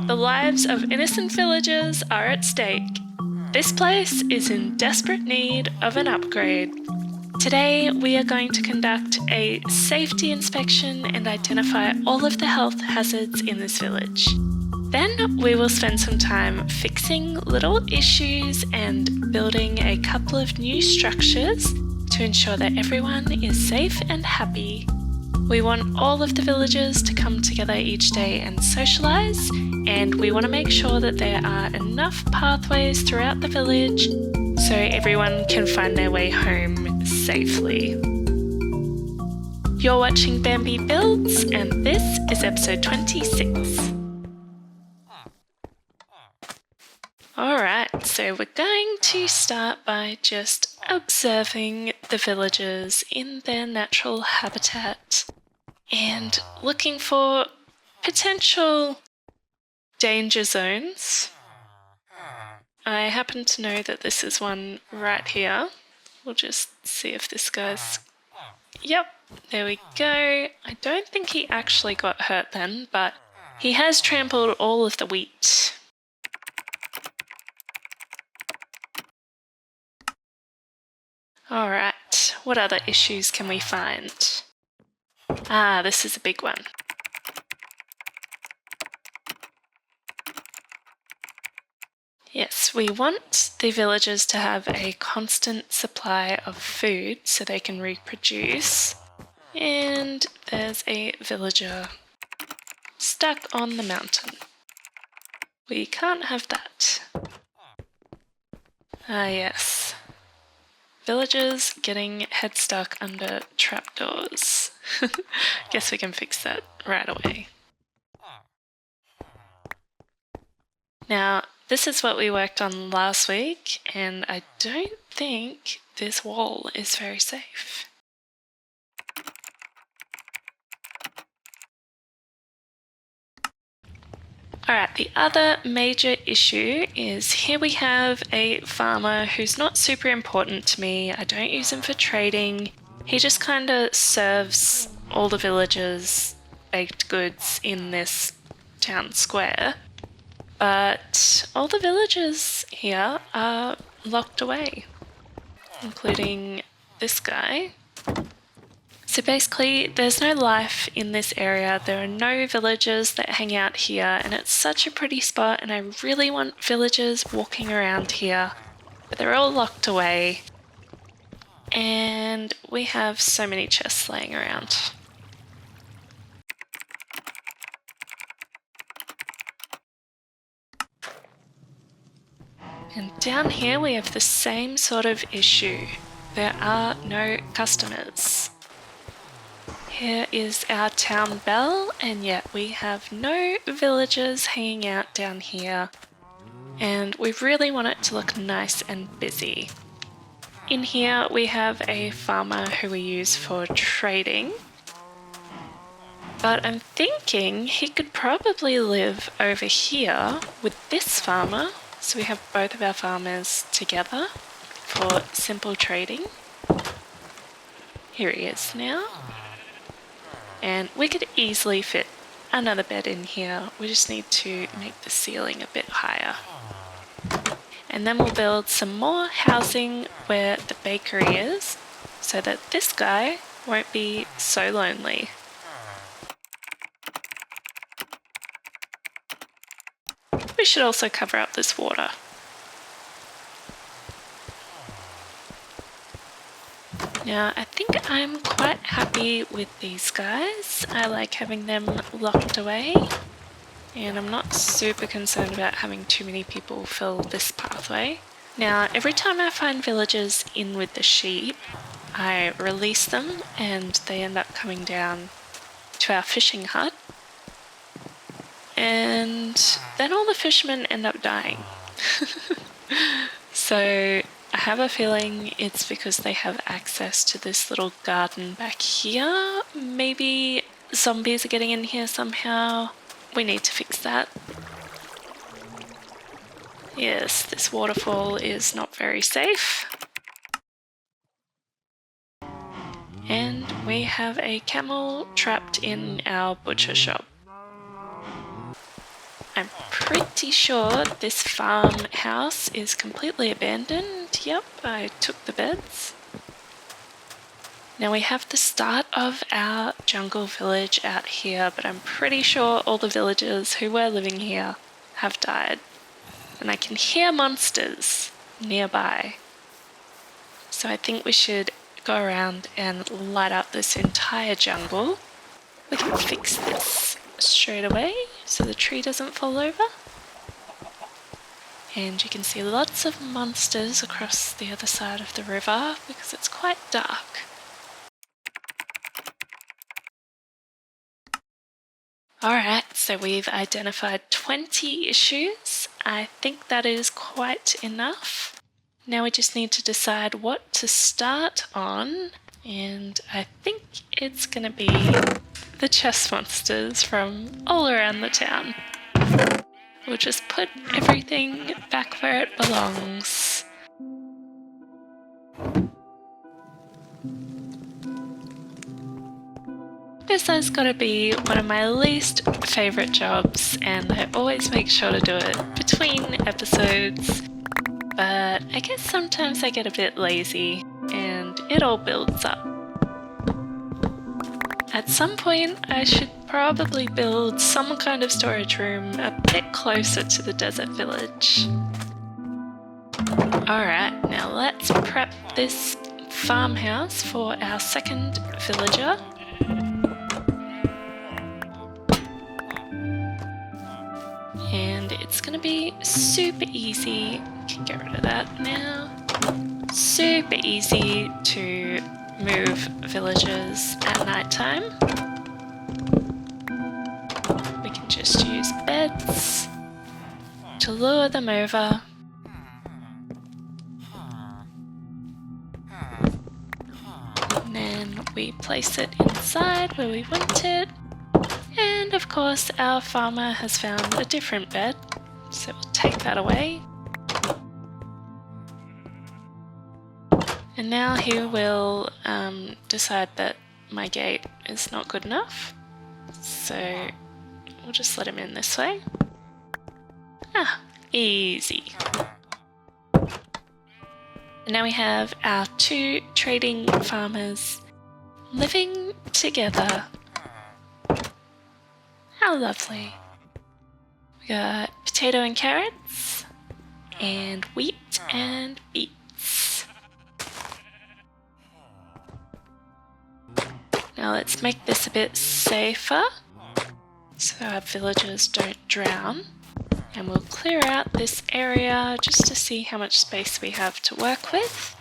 The lives of innocent villagers are at stake. This place is in desperate need of an upgrade. Today, we are going to conduct a safety inspection and identify all of the health hazards in this village. Then we will spend some time fixing little issues and building a couple of new structures to ensure that everyone is safe and happy. We want all of the villagers to come together each day and socialise, and we want to make sure that there are enough pathways throughout the village so everyone can find their way home safely. You're watching Bambi Builds, and this is episode 26. Alright, so we're going to start by just observing the villagers in their natural habitat and looking for potential danger zones. I happen to know that this is one right here. We'll just see if this guy's... Yep, there we go. I don't think he actually got hurt then, but he has trampled all of the wheat. Alright, what other issues can we find? This is a big one. Yes, we want the villagers to have a constant supply of food so they can reproduce. And there's a villager stuck on the mountain. We can't have that. Yes. Villagers getting head stuck under trapdoors. Guess we can fix that right away. Now, this is what we worked on last week, and I don't think this wall is very safe. Alright, the other major issue is here we have a farmer who's not super important to me. I don't use him for trading. He just kind of serves all the villagers baked goods in this town square. But all the villagers here are locked away, including this guy. So basically, there's no life in this area. There are no villagers that hang out here, and it's such a pretty spot, and I really want villagers walking around here, but they're all locked away. And we have so many chests laying around. And down here we have the same sort of issue. There are no customers. Here is our town bell, and yet we have no villagers hanging out down here. And we really want it to look nice and busy. In here we have a farmer who we use for trading. But I'm thinking he could probably live over here with this farmer. So we have both of our farmers together for simple trading. Here he is now. And we could easily fit another bed in here. We just need to make the ceiling a bit higher. And then we'll build some more housing where the bakery is so that this guy won't be so lonely. We should also cover up this water. Now, I think I'm quite happy with these guys. I like having them locked away, and I'm not super concerned about having too many people fill this pathway. Now, every time I find villagers in with the sheep, I release them and they end up coming down to our fishing hut. And then all the fishermen end up dying. So I have a feeling it's because they have access to this little garden back here. Maybe zombies are getting in here somehow. We need to fix that. Yes, this waterfall is not very safe. And we have a camel trapped in our butcher shop. I'm pretty sure this farmhouse is completely abandoned. Yep, I took the beds. Now we have the start of our jungle village out here, but I'm pretty sure all the villagers who were living here have died. And I can hear monsters nearby. So I think we should go around and light up this entire jungle. We can fix this straight away so the tree doesn't fall over. And you can see lots of monsters across the other side of the river because it's quite dark. Alright, so we've identified 20 issues. I think that is quite enough. Now we just need to decide what to start on, and I think it's going to be the chest monsters from all around the town. We'll just put everything back where it belongs. This has got to be one of my least favourite jobs, and I always make sure to do it between episodes. But I guess sometimes I get a bit lazy and it all builds up. At some point I should probably build some kind of storage room a bit closer to the desert village. Alright, now let's prep this farmhouse for our second villager. And it's going to be super easy. Can get rid of that now. Super easy to move villagers at night time. We can just use beds to lure them over. And then we place it inside where we want it. And of course our farmer has found a different bed, so we'll take that away. And now he will decide that my gate is not good enough, so we'll just let him in this way. Ah, easy. And now we have our two trading farmers living together. How lovely. We got potato and carrots, and wheat and beets. Now let's make this a bit safer so our villagers don't drown. And we'll clear out this area just to see how much space we have to work with.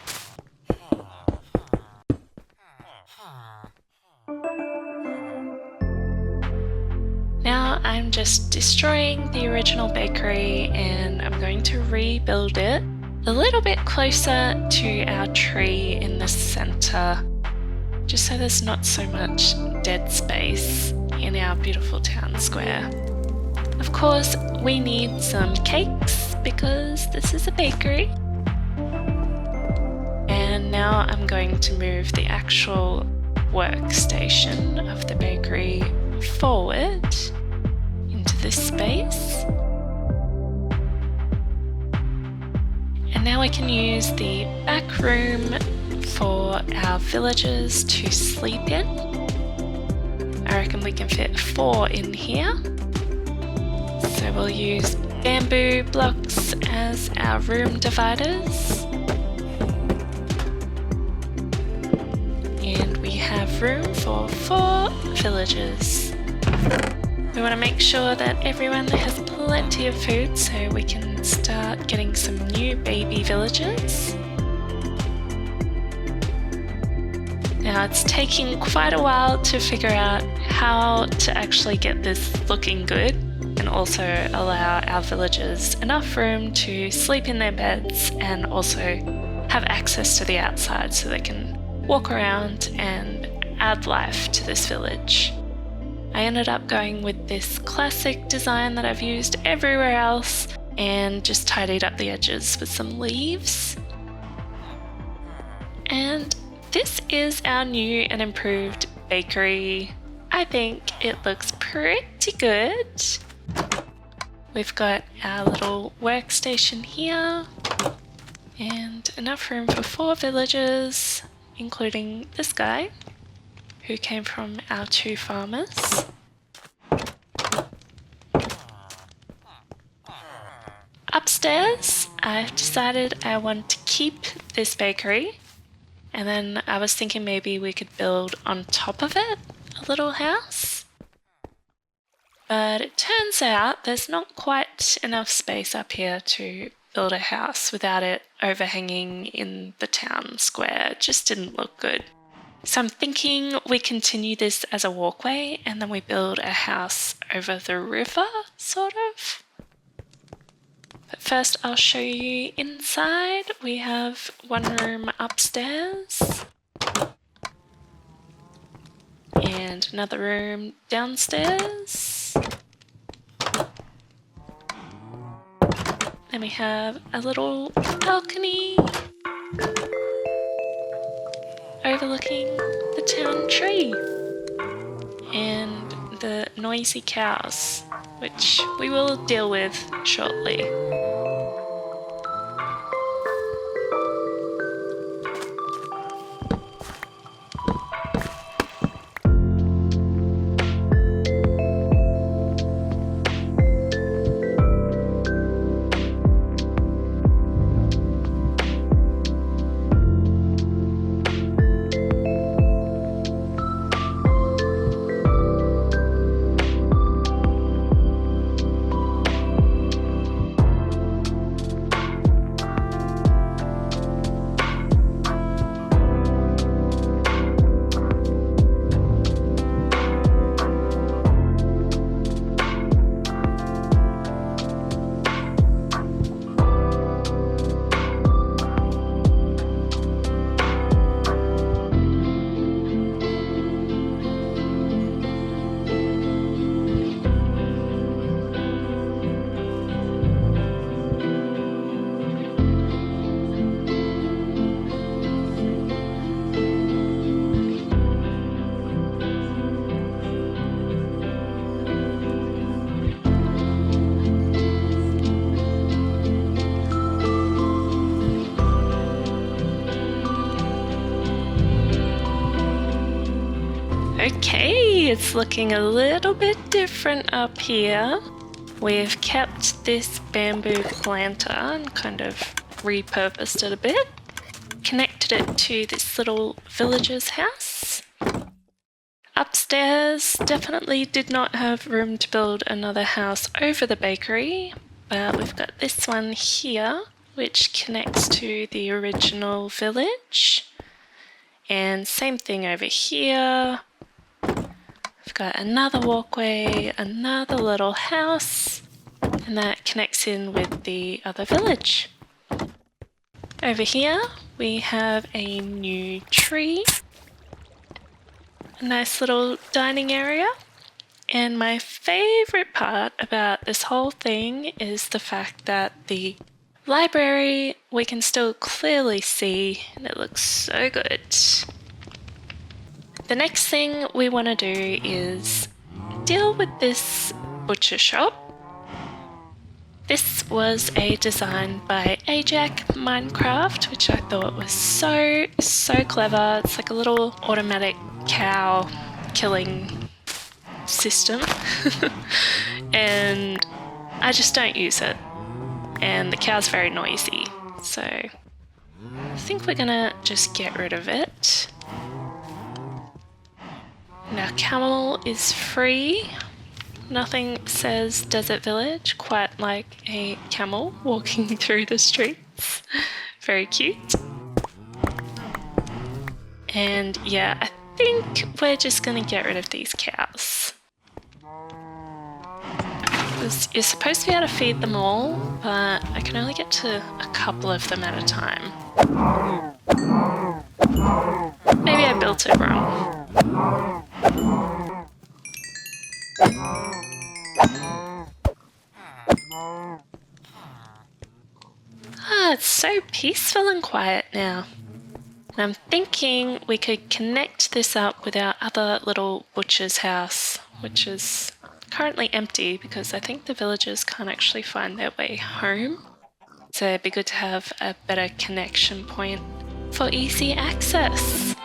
Now I'm just destroying the original bakery and I'm going to rebuild it a little bit closer to our tree in the center, just so there's not so much dead space in our beautiful town square. Of course, we need some cakes because this is a bakery. And now I'm going to move the actual workstation of the bakery forward into this space. And now we can use the back room for our villagers to sleep in. I reckon we can fit 4 in here. So we'll use bamboo blocks as our room dividers. And we have room for 4 villagers. We want to make sure that everyone has plenty of food so we can start getting some new baby villagers. Now it's taking quite a while to figure out how to actually get this looking good and also allow our villagers enough room to sleep in their beds and also have access to the outside so they can walk around and add life to this village. I ended up going with this classic design that I've used everywhere else and just tidied up the edges with some leaves. And this is our new and improved bakery. I think it looks pretty good. We've got our little workstation here and enough room for 4 villagers, including this guy who came from our 2 farmers. Upstairs, I've decided I want to keep this bakery, and then I was thinking maybe we could build on top of it a little house. But it turns out there's not quite enough space up here to build a house without it overhanging in the town square. It just didn't look good. So I'm thinking we continue this as a walkway and then we build a house over the river, sort of. But first I'll show you inside. We have one room upstairs and another room downstairs. Then we have a little balcony overlooking the town tree and the noisy cows, which we will deal with shortly. Okay, it's looking a little bit different up here. We've kept this bamboo planter and kind of repurposed it a bit. Connected it to this little villager's house. Upstairs, definitely did not have room to build another house over the bakery, but we've got this one here, which connects to the original village. And same thing over here. We've got another walkway, another little house, and that connects in with the other village. Over here we have a new tree, a nice little dining area, and my favourite part about this whole thing is the fact that the library we can still clearly see, and it looks so good. The next thing we want to do is deal with this butcher shop. This was a design by Ajax Minecraft, which I thought was so clever. It's like a little automatic cow killing system and I just don't use it, and the cow's very noisy, so I think we're gonna just get rid of it. Now camel is free. Nothing says desert village quite like a camel walking through the streets. Very cute. And yeah, I think we're just gonna get rid of these cows. You're supposed to be able to feed them all, but I can only get to a couple of them at a time. Maybe I built it wrong. It's so peaceful and quiet now. And I'm thinking we could connect this up with our other little butcher's house, which is currently empty because I think the villagers can't actually find their way home. So it'd be good to have a better connection point for easy access.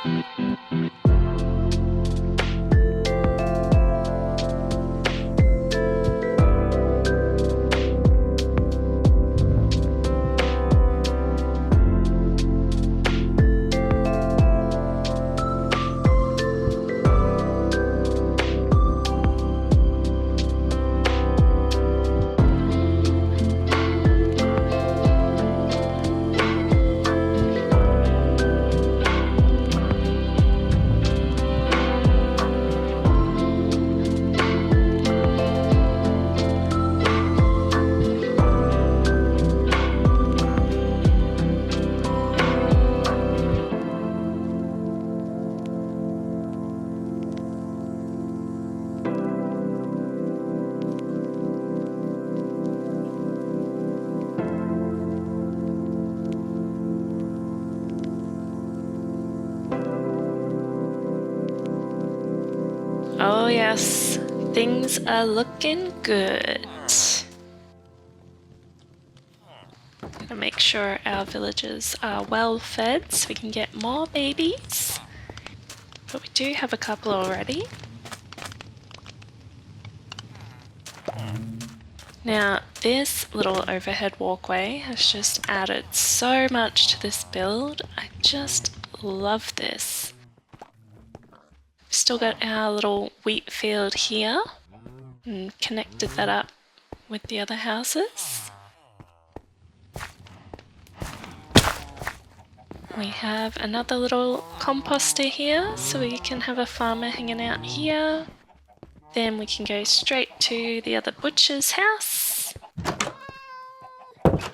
Oh yes, things are looking good. Gotta make sure our villagers are well fed so we can get more babies. But we do have a couple already. Now, this little overhead walkway has just added so much to this build. I just love this. Still got our little wheat field here and connected that up with the other houses. We have another little composter here, so we can have a farmer hanging out here. Then we can go straight to the other butcher's house.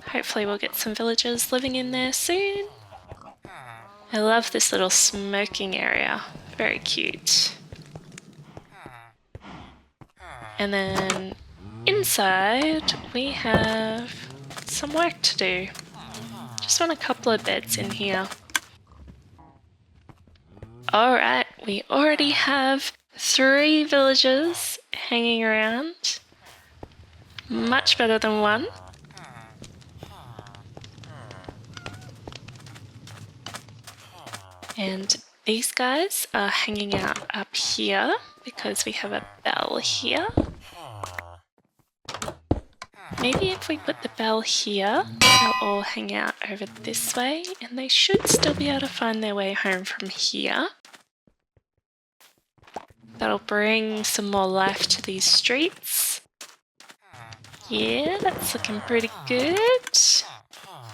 Hopefully we'll get some villagers living in there soon. I love this little smoking area. Very cute. And then inside we have some work to do. Just want a couple of beds in here. Alright, we already have 3 villagers hanging around. Much better than 1. And these guys are hanging out up here because we have a bell here. Maybe if we put the bell here, they'll all hang out over this way, and they should still be able to find their way home from here. That'll bring some more life to these streets. Yeah, that's looking pretty good.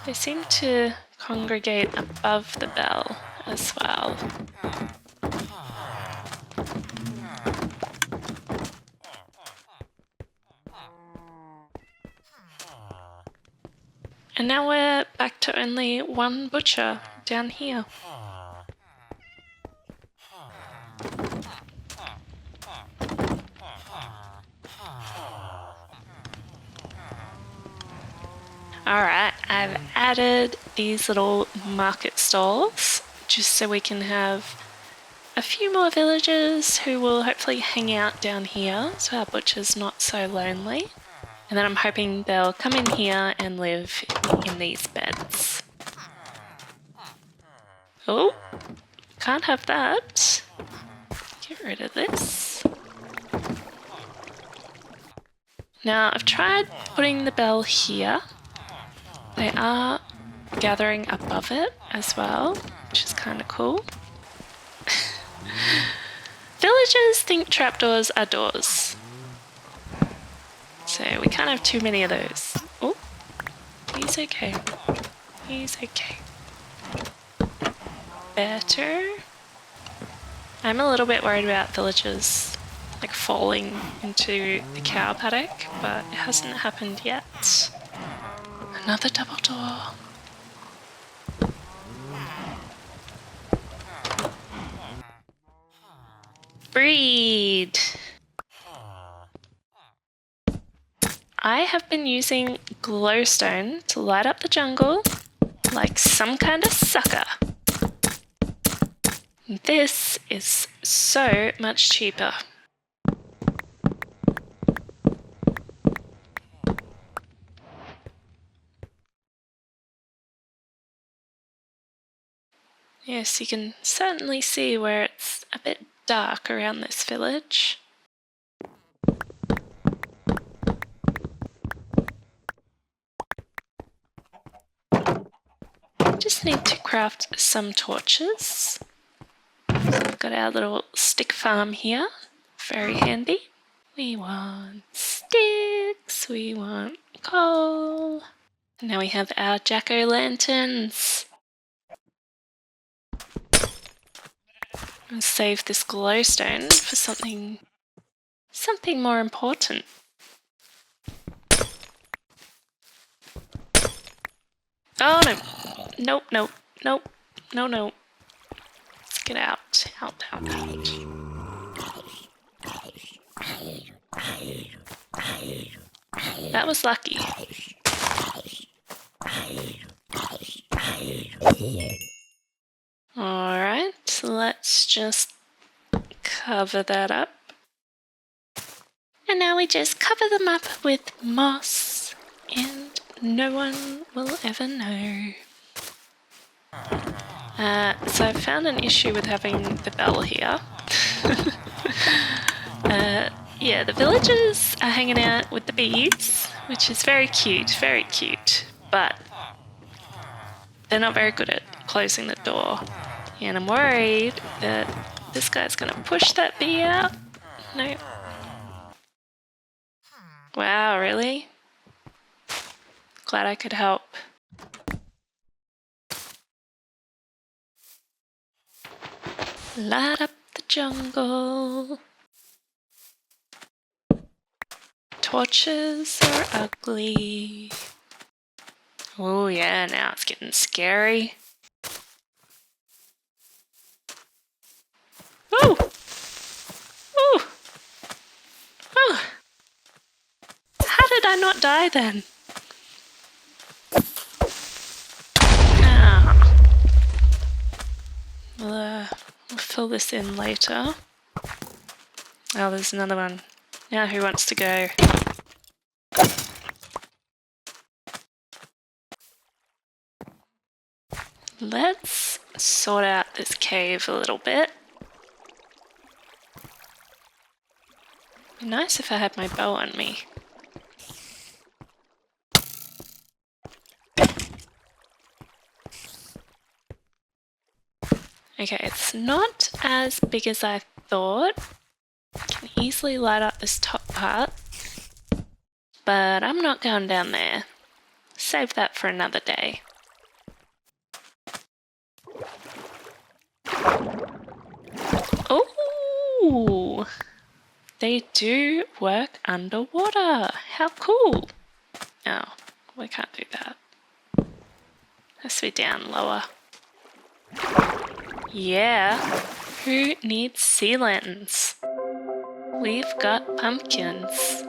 They seem to congregate above the bell as well. And now we're back to only 1 butcher down here. Alright, I've added these little market stalls just so we can have a few more villagers who will hopefully hang out down here so our butcher's not so lonely. And then I'm hoping they'll come in here and live in these beds. Oh, can't have that. Get rid of this. Now I've tried putting the bell here. They are gathering above it as well, which is kind of cool. Villagers think trapdoors are doors. So we can't have too many of those. Oh, he's okay. He's okay. Better. I'm a little bit worried about villagers like falling into the cow paddock, but it hasn't happened yet. Another double door. Breed. I have been using glowstone to light up the jungle like some kind of sucker. This is so much cheaper. Yes, you can certainly see where it's a bit dark around this village. Just need to craft some torches. We've got our little stick farm here, very handy. We want sticks, we want coal. And now we have our jack-o'-lanterns. And save this glowstone for something more important. Oh no! Nope, nope, nope, no, no. Let's get out, out. That was lucky. Alright, let's just cover that up. And now we just cover them up with moss, and no one will ever know. So I found an issue with having the bell here. Yeah, the villagers are hanging out with the bees, which is very cute, but they're not very good at closing the door. And I'm worried that this guy's gonna push that bee out. No. Wow, really? Glad I could help. Light up the jungle. Torches are ugly. Oh yeah, now it's getting scary. Oh! Oh! Oh! How did I not die then? Ah. We'll fill this in later. Oh, there's another one. Now who wants to go? Let's sort out this cave a little bit. It'd be nice if I had my bow on me. Okay, it's not as big as I thought. I can easily light up this top part, but I'm not going down there. Save that for another day. Oh, they do work underwater. How cool. Oh, we can't do that. Has to be down lower. Yeah, who needs sea lanterns? We've got pumpkins.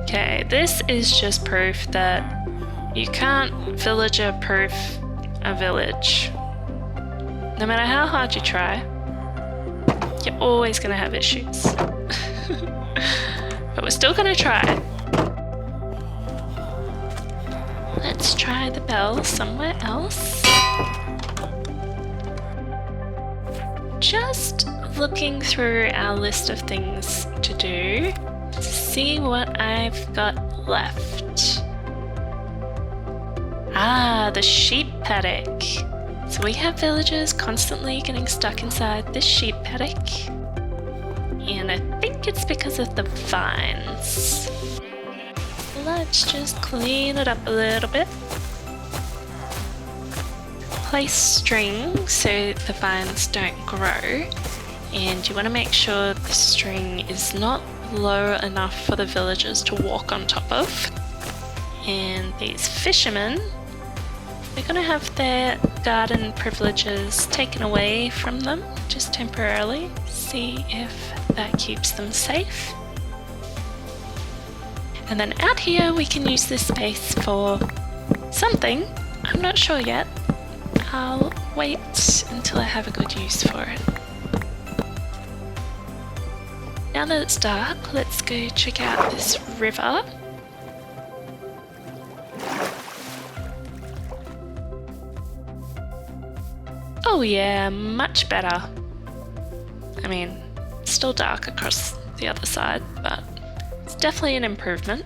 Okay, this is just proof that you can't villager-proof a village. No matter how hard you try, you're always going to have issues. But we're still going to try. Let's try the bell somewhere else. Just looking through our list of things to do to see what I've got left. Ah, the sheep paddock. So we have villagers constantly getting stuck inside this sheep paddock. And I think it's because of the vines. Let's just clean it up a little bit. Place string so the vines don't grow. And you want to make sure the string is not low enough for the villagers to walk on top of. And these fishermen they're going to have their garden privileges taken away from them just temporarily. See if that keeps them safe. And then out here we can use this space for something. I'm not sure yet. I'll wait until I have a good use for it. Now that it's dark, let's go check out this river. Oh yeah, much better. I mean, it's still dark across the other side, but it's definitely an improvement.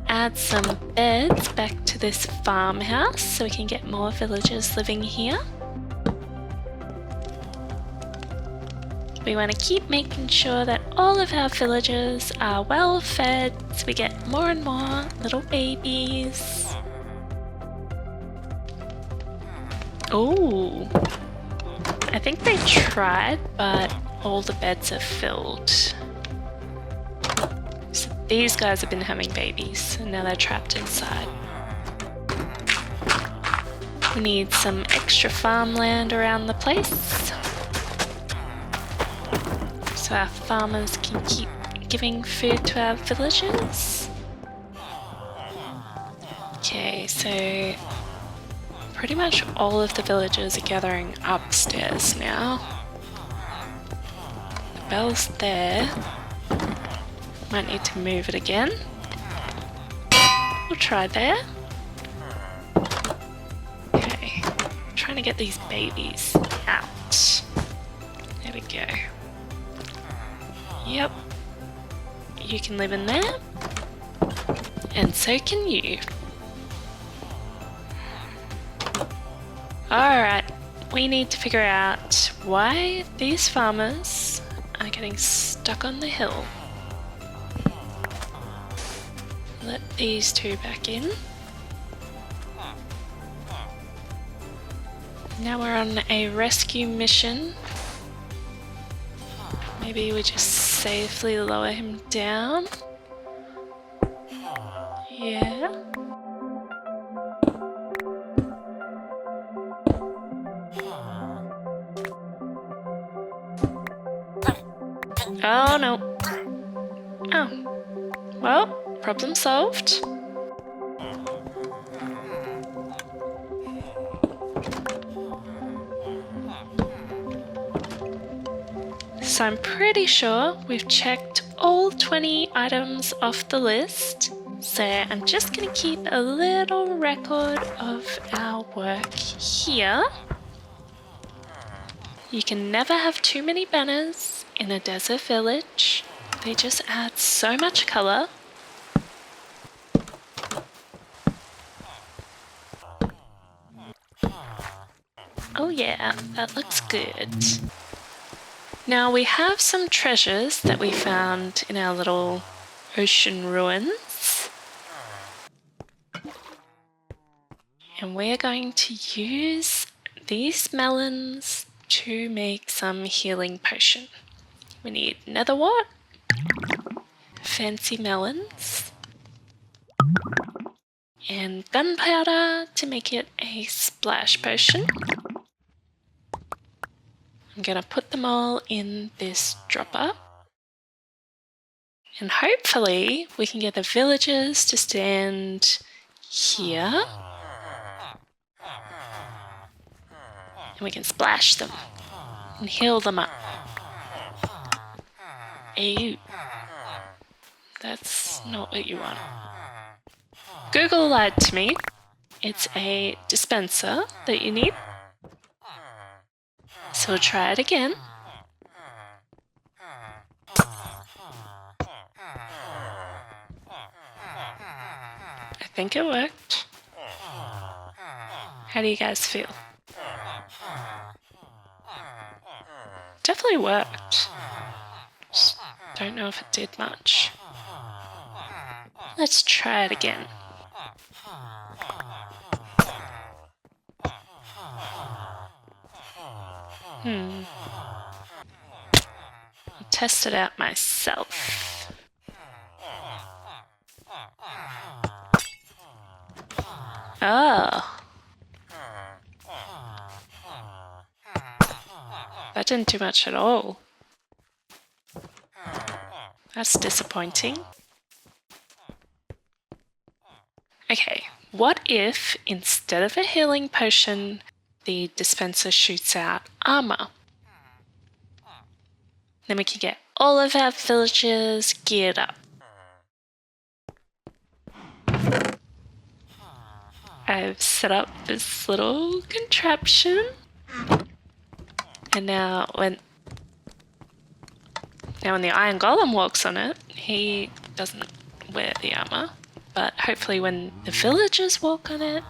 Add some beds back to this farmhouse so we can get more villagers living here. We want to keep making sure that all of our villagers are well fed so we get more and more little babies. Oh, I think they tried, but all the beds are filled. So these guys have been having babies and now they're trapped inside. We need some extra farmland around the place so our farmers can keep giving food to our villagers. Okay, so pretty much all of the villagers are gathering upstairs now. The bell's there. Might need to move it again. We'll try there. Okay, I'm trying to get these babies out. There we go. Yep. You can live in there. And so can you. Alright, we need to figure out why these farmers are getting stuck on the hill. Let these two back in. Now we're on a rescue mission. Maybe we just safely lower him down. Yeah. Oh no. Oh. Well, problem solved. So I'm pretty sure we've checked all 20 items off the list. So I'm just going to keep a little record of our work here. You can never have too many banners in a desert village. They just add so much colour. Oh yeah, that looks good. Now we have some treasures that we found in our little ocean ruins. And we're going to use these melons to make some healing potion. We need netherwort, fancy melons, and gunpowder to make it a splash potion. I'm going to put them all in this dropper. And hopefully we can get the villagers to stand here. And we can splash them and heal them up. Ew. That's not what you want. Google lied to me. It's a dispenser that you need. So we'll try it again. I think it worked. How do you guys feel? Definitely worked. Just don't know if it did much. Let's try it again. I'll test it out myself. Oh. That didn't do much at all. That's disappointing. Okay, what if instead of a healing potion, the dispenser shoots out armor? Then we can get all of our villagers geared up. I've set up this little contraption. And now when the Iron Golem walks on it, he doesn't wear the armor. But hopefully when the villagers walk on it,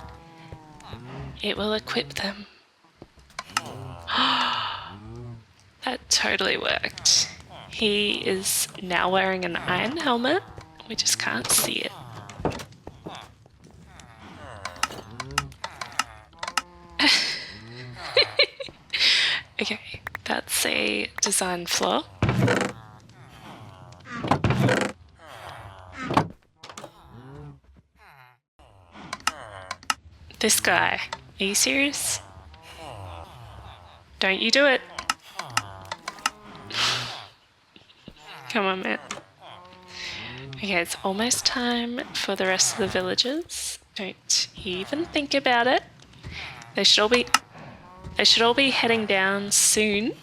it will equip them. That totally worked. He is now wearing an iron helmet. We just can't see it. Okay, that's a design flaw. This guy, are you serious? Don't you do it. Come on, man. Okay, it's almost time for the rest of the villagers. Don't even think about it. They should all be heading down soon.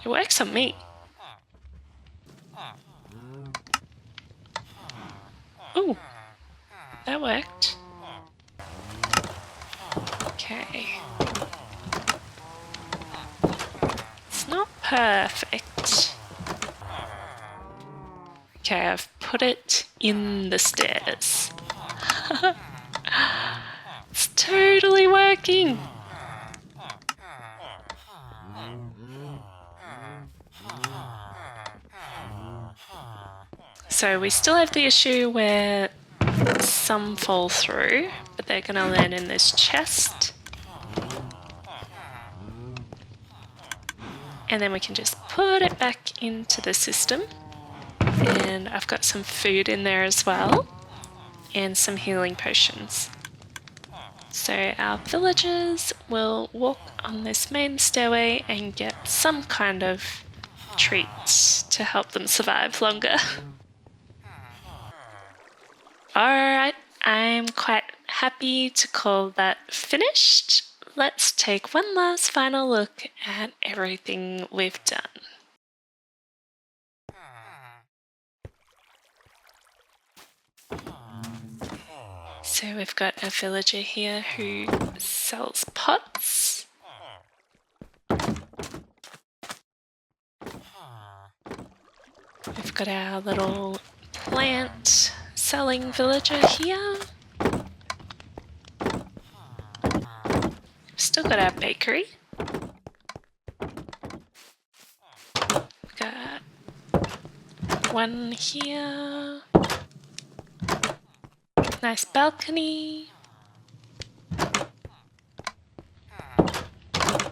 It works on me. Ooh, that worked. Okay. It's not perfect. Okay, I've put it in the stairs. It's totally working. So we still have the issue where some fall through, but they're going to land in this chest. And then we can just put it back into the system. And I've got some food in there as well, and some healing potions. So our villagers will walk on this main stairway and get some kind of treat to help them survive longer. Alright, I'm quite happy to call that finished. Let's take one last final look at everything we've done. So we've got a villager here who sells pots. We've got our little plant selling villager here. We've still got our bakery. We've got one here. Nice balcony.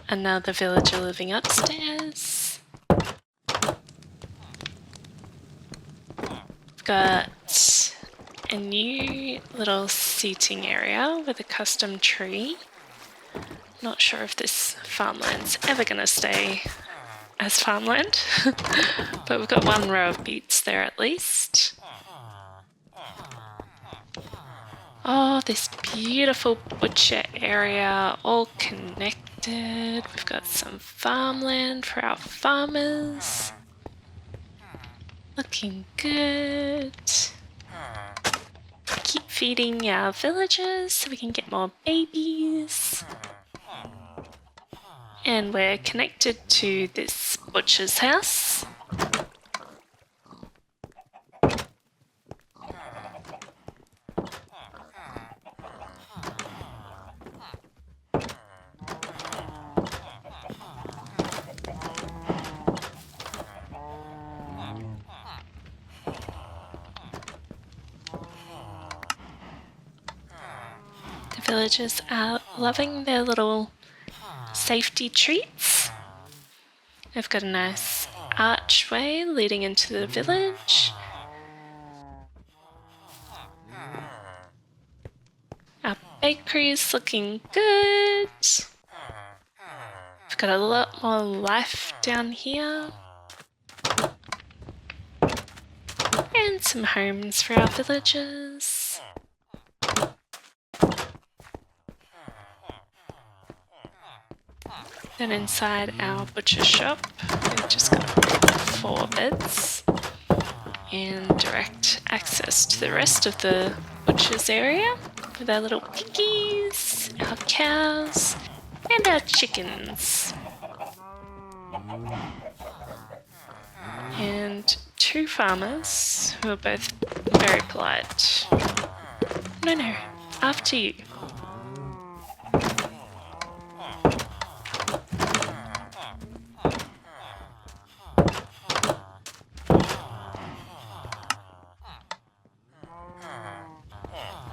Another villager living upstairs. We've got a new little seating area with a custom tree. Not sure if this farmland's ever going to stay as farmland, but we've got one row of beets there at least. Oh, this beautiful butcher area, all connected. We've got some farmland for our farmers. Looking good. Keep feeding our villagers so we can get more babies. And we're connected to this butcher's house. The villagers are loving their little safety treats. They've got a nice archway leading into the village. Our bakery's looking good. We've got a lot more life down here. And some homes for our villagers. Then inside our butcher shop, we've just got 4 beds and direct access to the rest of the butcher's area with our little piggies, our cows, and our chickens. And 2 farmers who are both very polite. No, after you.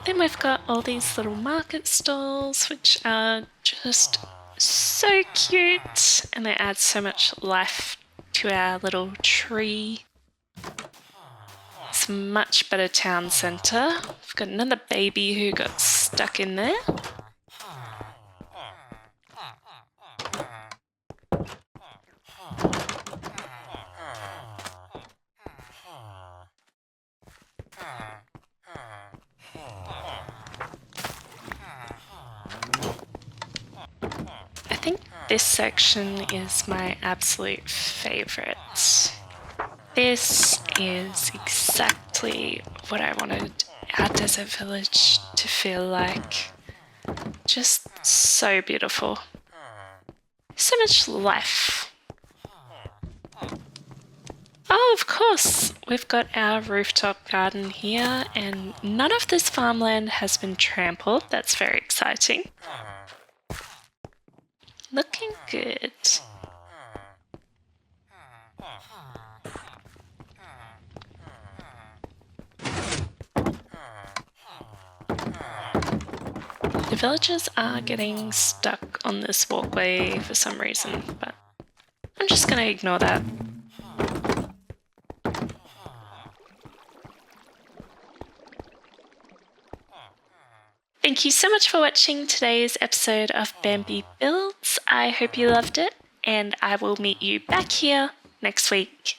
Then we've got all these little market stalls, which are just so cute, and they add so much life to our little tree. It's a much better town centre. We've got another baby who got stuck in there. I think this section is my absolute favourite. This is exactly what I wanted our desert village to feel like. Just so beautiful. So much life. Oh, of course, we've got our rooftop garden here, and none of this farmland has been trampled. That's very exciting. Looking good. The villagers are getting stuck on this walkway for some reason, but I'm just going to ignore that. Thank you so much for watching today's episode of Bambi Builds. I hope you loved it, and I will meet you back here next week.